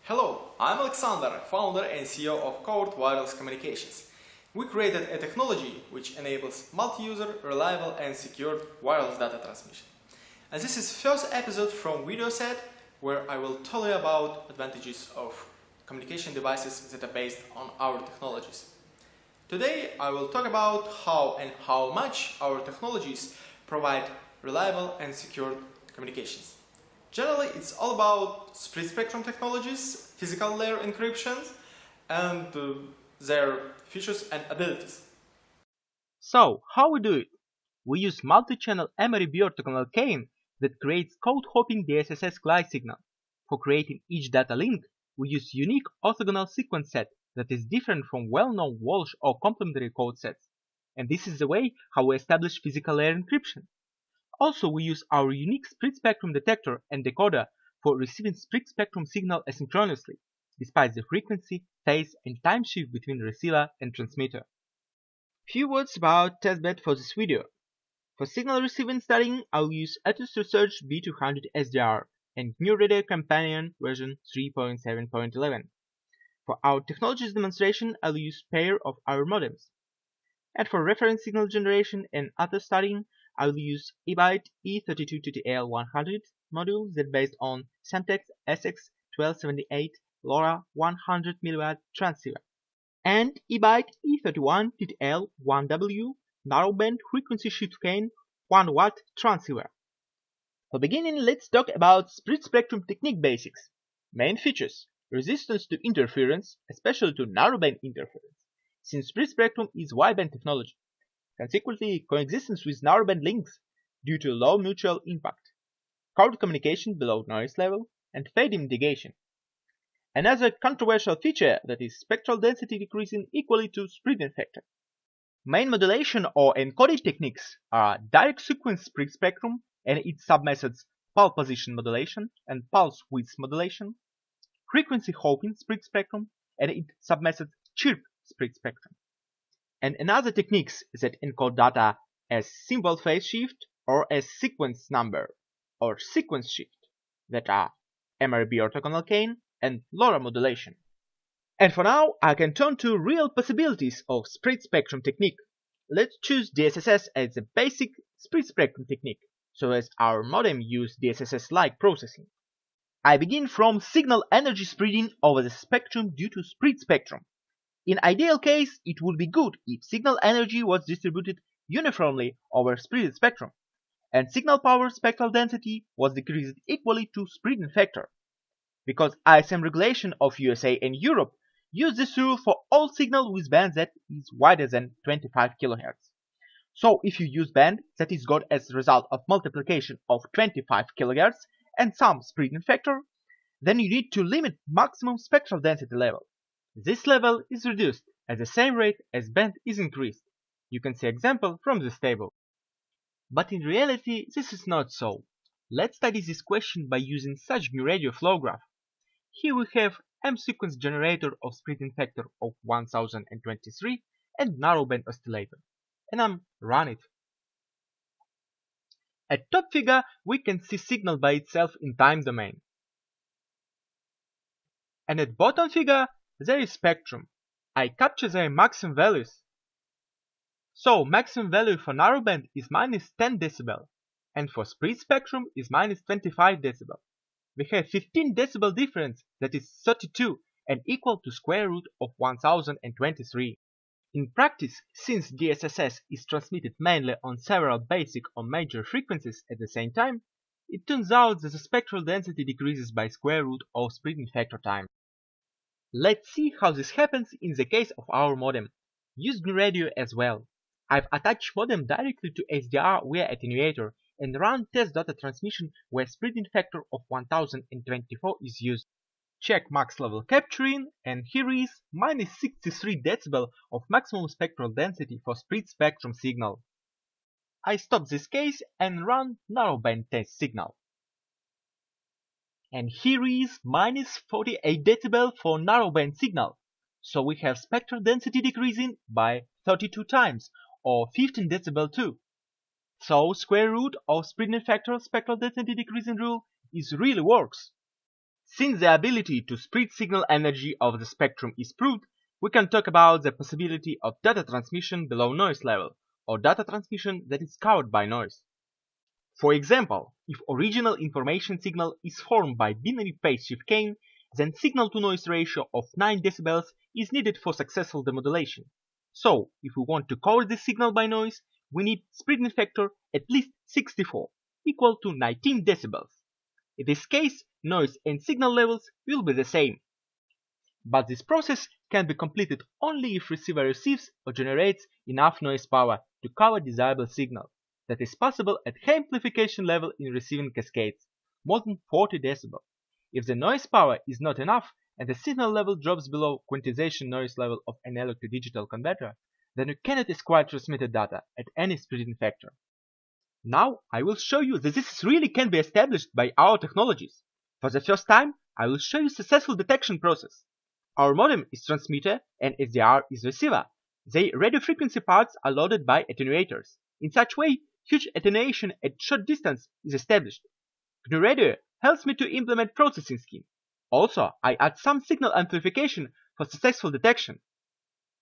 Hello, I'm Alexander, founder and CEO of Code Wireless Communications. We created a technology which enables multi-user, reliable and secured wireless data transmission. And this is the first episode from video set where I will tell you about advantages of communication devices that are based on our technologies. Today I will talk about how much our technologies provide reliable and secure communications. Generally, it's all about split-spectrum technologies, physical layer encryptions, and their features and abilities. So, how we do it? We use multi-channel MREB orthogonal chain that creates code-hopping DSSS glide signal. For creating each data link, we use unique orthogonal sequence set that is different from well-known Walsh or complementary code sets. And this is the way how we establish physical layer encryption. Also, we use our unique split-spectrum detector and decoder for receiving split-spectrum signal asynchronously, despite the frequency, phase, and time shift between receiver and transmitter. Few words about testbed for this video. For signal receiving studying, I will use Atos Research B200 SDR and GNU Radio Companion version 3.7.11. For our technologies demonstration, I will use pair of our modems. And for reference signal generation and Atos studying, I will use eByte E32TTL100 module that based on Semtex SX1278 LoRa 100 mW transceiver and eByte E31TTL1W narrowband frequency shift gain 1 watt transceiver. For beginning, let's talk about split-spectrum technique basics. Main features: resistance to interference, especially to narrowband interference, since split-spectrum is wideband technology. Consequently, coexistence with narrowband links due to low mutual impact, crowd communication below noise level, and fade mitigation. Another controversial feature that is spectral density decreasing equally to spreading factor. Main modulation or encoding techniques are direct sequence split spectrum and its submethods pulse position modulation and pulse width modulation, frequency hopping split spectrum and its submethods chirp split spectrum, and another techniques that encode data as symbol phase shift or as sequence number or sequence shift that are MRB orthogonal chain and LoRa modulation. And for now, I can turn to real possibilities of split spectrum technique. Let's choose DSSS as the basic split spectrum technique, so as our modem use DSSS-like processing. I begin from signal energy spreading over the spectrum due to split spectrum. In ideal case, it would be good if signal energy was distributed uniformly over spread spectrum, and signal power spectral density was decreased equally to spreading factor. Because ISM regulation of USA and Europe use this rule for all signal with band that is wider than 25 kHz. So if you use band that is got as a result of multiplication of 25 kHz and some spreading factor, then you need to limit maximum spectral density level. This level is reduced at the same rate as band is increased. You can see example from this table. But in reality, this is not so. Let's study this question by using such GNU Radio flow graph. Here we have M sequence generator of spreading factor of 1023 and narrowband oscillator, and I'm run it. At top figure we can see signal by itself in time domain. And at bottom figure there is spectrum. I capture their maximum values. So maximum value for narrowband is minus 10 dB, and for split spectrum is minus 25 dB. We have 15 dB difference, that is 32, and equal to square root of 1023. In practice, since DSSS is transmitted mainly on several basic or major frequencies at the same time, it turns out that the spectral density decreases by square root of spreading factor time. Let's see how this happens in the case of our modem. Use GNU Radio as well. I've attached modem directly to SDR via attenuator and run test data transmission where spreading factor of 1024 is used. Check max level capturing, and here is minus 63 dB of maximum spectral density for split spectrum signal. I stop this case and run narrowband test signal. And here is minus 48 dB for narrowband signal. So we have spectral density decreasing by 32 times, or 15 dB too. So square root of spreading factor spectral density decreasing rule is really works. Since the ability to spread signal energy of the spectrum is proved, we can talk about the possibility of data transmission below noise level, or data transmission that is covered by noise. For example, if original information signal is formed by binary phase shift gain, then signal-to-noise ratio of 9 dB is needed for successful demodulation. So, if we want to cover this signal by noise, we need spreading factor at least 64, equal to 19 dB. In this case, noise and signal levels will be the same. But this process can be completed only if receiver receives or generates enough noise power to cover desirable signal. That is possible at high amplification level in receiving cascades, more than 40 dB. If the noise power is not enough and the signal level drops below quantization noise level of an electro-digital converter, then you cannot acquire transmitted data at any spreading factor. Now I will show you that this really can be established by our technologies. For the first time, I will show you successful detection process. Our modem is transmitter and SDR is receiver. Their radio frequency parts are loaded by attenuators. In such way, huge attenuation at short distance is established. GNU Radio helps me to implement processing scheme. Also, I add some signal amplification for successful detection.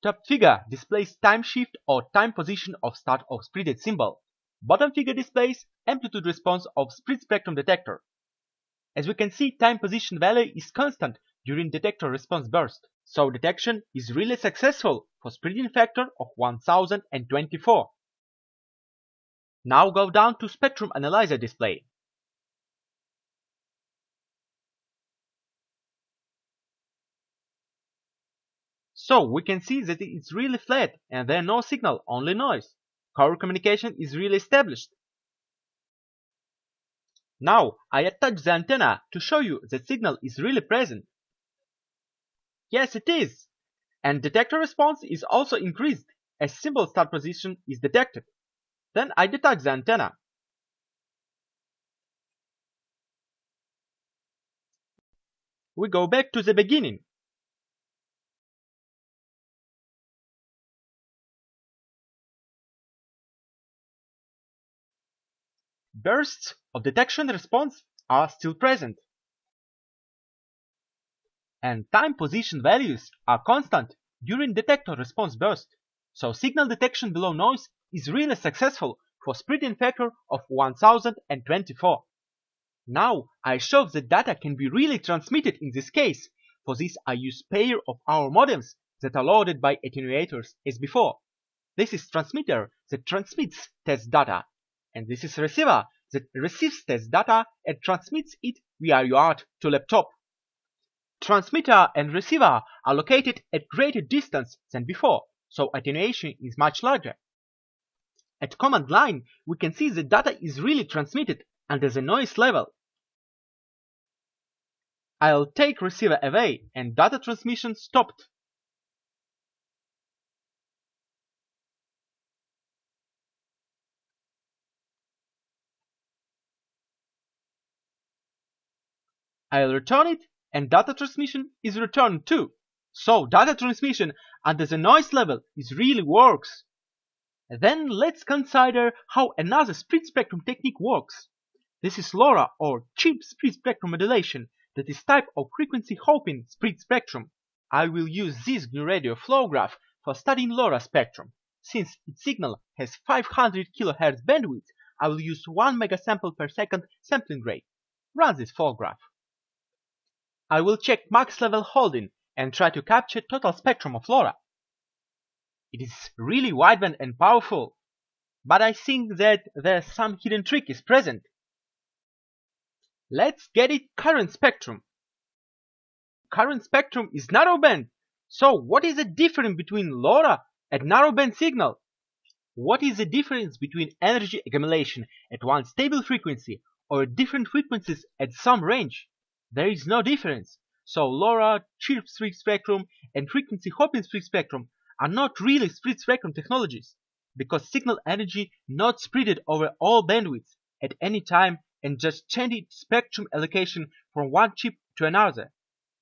Top figure displays time shift or time position of start of spreaded symbol. Bottom figure displays amplitude response of spread spectrum detector. As we can see, time position value is constant during detector response burst, so detection is really successful for spreading factor of 1024. Now go down to spectrum analyzer display. So we can see that it's really flat and there no signal, only noise. Cover communication is really established. Now I attach the antenna to show you that signal is really present. Yes, it is. And detector response is also increased as symbol start position is detected. Then I detach the antenna. We go back to the beginning. Bursts of detection response are still present. And time position values are constant during detector response burst. So signal detection below noise is really successful for spreading factor of 1024. Now I show that data can be really transmitted in this case. For this I use pair of our modems that are loaded by attenuators as before. This is transmitter that transmits test data, and this is receiver that receives test data and transmits it via UART to laptop. Transmitter and receiver are located at greater distance than before, so attenuation is much larger. At command line, we can see the data is really transmitted under the noise level. I'll take receiver away and data transmission stopped. I'll return it and data transmission is returned too. So data transmission under the noise level is really works. Then let's consider how another spread spectrum technique works. This is LoRa or cheap spread spectrum modulation that is type of frequency hopping spread spectrum. I will use this GNU Radio flow graph for studying LoRa spectrum. Since its signal has 500 kHz bandwidth, I will use 1 megasample per second sampling rate. Run this flow graph. I will check max level holding and try to capture total spectrum of LoRa. It is really wideband and powerful, but I think that there's some hidden trick is present. Let's get it current spectrum. Current spectrum is narrowband. So what is the difference between LoRa and narrowband signal? What is the difference between energy accumulation at one stable frequency or different frequencies at some range? There is no difference. So LoRa, chirp spread spectrum, and frequency hopping spread spectrum are not really spread spectrum technologies, because signal energy not spreaded over all bandwidths at any time and just changed spectrum allocation from one chip to another.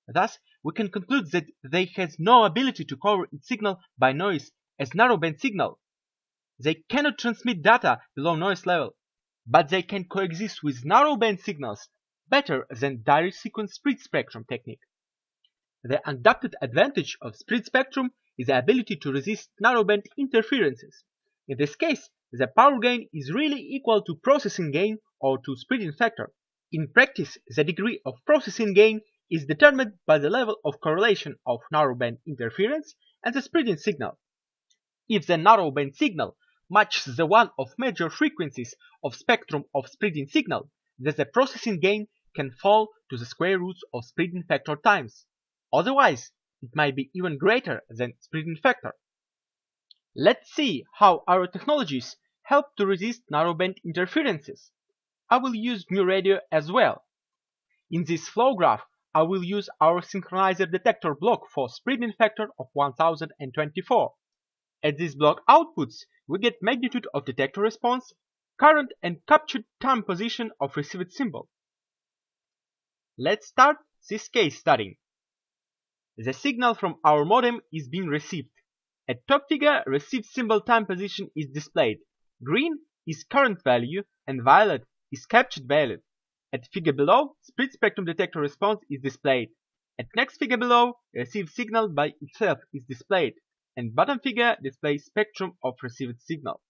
Thus, we can conclude that they has no ability to cover its signal by noise as narrowband signal. They cannot transmit data below noise level, but they can coexist with narrowband signals better than direct sequence split spectrum technique. The undoubted advantage of split spectrum is the ability to resist narrowband interferences. In this case, the power gain is really equal to processing gain or to splitting factor. In practice, the degree of processing gain is determined by the level of correlation of narrowband interference and the splitting signal. If the narrowband signal matches the one of major frequencies of spectrum of splitting signal, then the processing gain can fall to the square root of splitting factor times. Otherwise, it might be even greater than splitting factor. Let's see how our technologies help to resist narrowband interferences. I will use GNU Radio as well. In this flow graph, I will use our synchronizer detector block for splitting factor of 1024. At this block outputs, we get magnitude of detector response, current and captured time position of received symbol. Let's start this case study. The signal from our modem is being received. At top figure, received symbol time position is displayed. Green is current value and violet is captured value. At figure below, split spectrum detector response is displayed. At next figure below, received signal by itself is displayed, and bottom figure displays spectrum of received signal.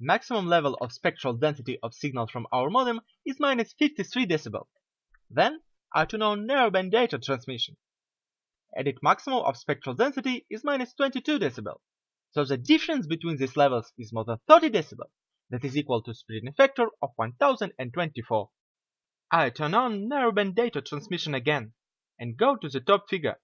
Maximum level of spectral density of signal from our modem is minus 53 dB. Then I turn on narrowband data transmission. And its maximum of spectral density is minus 22 dB. So the difference between these levels is more than 30 dB. That is equal to splitting factor of 1024. I turn on narrowband data transmission again and go to the top figure.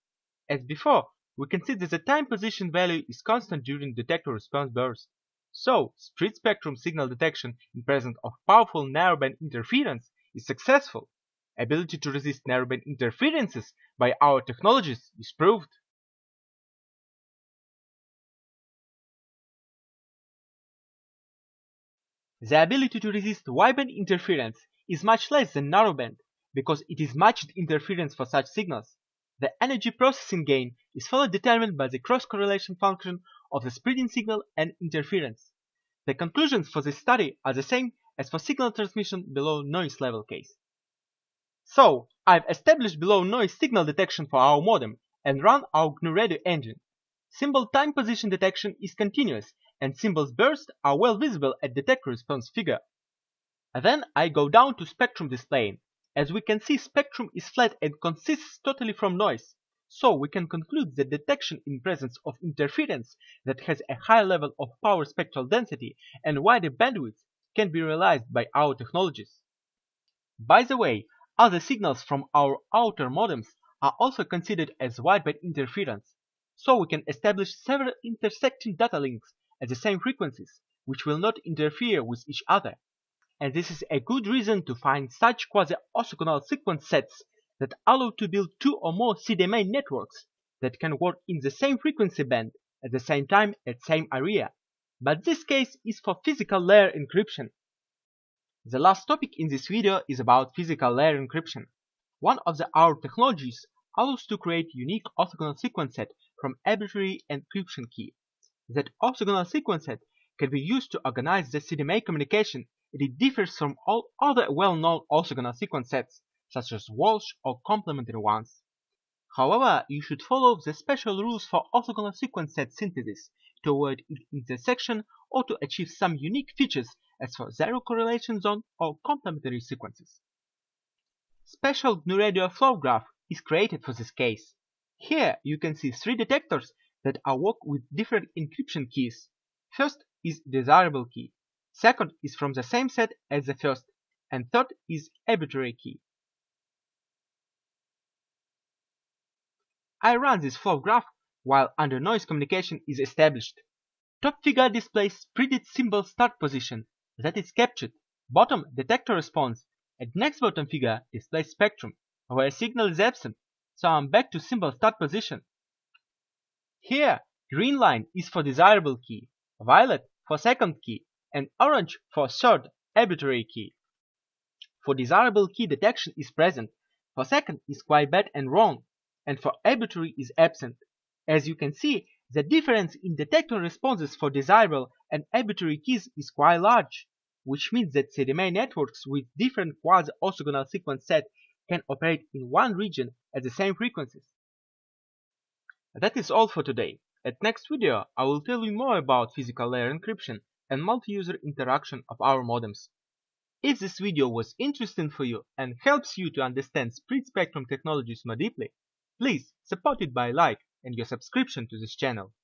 As before, we can see that the time position value is constant during detector response burst. So, split spectrum signal detection in presence of powerful narrowband interference is successful. Ability to resist narrowband interferences by our technologies is proved. The ability to resist wideband interference is much less than narrowband because it is matched interference for such signals. The energy processing gain is fully determined by the cross-correlation function of the splitting signal and interference. The conclusions for this study are the same as for signal transmission below noise level case. So, I've established below noise signal detection for our modem and run our GNU Radio engine. Symbol time position detection is continuous and symbols burst are well visible at detector response figure. Then I go down to spectrum displaying. As we can see, spectrum is flat and consists totally from noise. So we can conclude that detection in presence of interference that has a high level of power spectral density and wider bandwidth can be realized by our technologies. By the way, other signals from our outer modems are also considered as wideband interference, so we can establish several intersecting data links at the same frequencies, which will not interfere with each other. And this is a good reason to find such quasi-orthogonal sequence sets that allow to build two or more CDMA networks that can work in the same frequency band at the same time at same area. But this case is for physical layer encryption. The last topic in this video is about physical layer encryption. One of our technologies allows to create unique orthogonal sequence set from arbitrary encryption key. That orthogonal sequence set can be used to organize the CDMA communication, and it differs from all other well-known orthogonal sequence sets, such as Walsh or complementary ones. However, you should follow the special rules for orthogonal sequence set synthesis to avoid intersection or to achieve some unique features as for zero correlation zone or complementary sequences. Special GNU Radio flow graph is created for this case. Here you can see three detectors that are work with different encryption keys. First is desirable key, second is from the same set as the first, and third is arbitrary key. I run this flow graph while under noise communication is established. Top figure displays spreaded symbol start position that is captured. Bottom detector response, and next bottom figure displays spectrum where signal is absent, so I'm back to symbol start position. Here green line is for desirable key, violet for second key, and orange for third arbitrary key. For desirable key detection is present, for second is quite bad and wrong, and for arbitrary is absent. As you can see, the difference in detector responses for desirable and arbitrary keys is quite large. which means that CDMA networks with different quasi-orthogonal sequence set can operate in one region at the same frequencies. That is all for today. At next video, I will tell you more about physical layer encryption and multi-user interaction of our modems. If this video was interesting for you and helps you to understand spread spectrum technologies more deeply, please support it by a like and your subscription to this channel.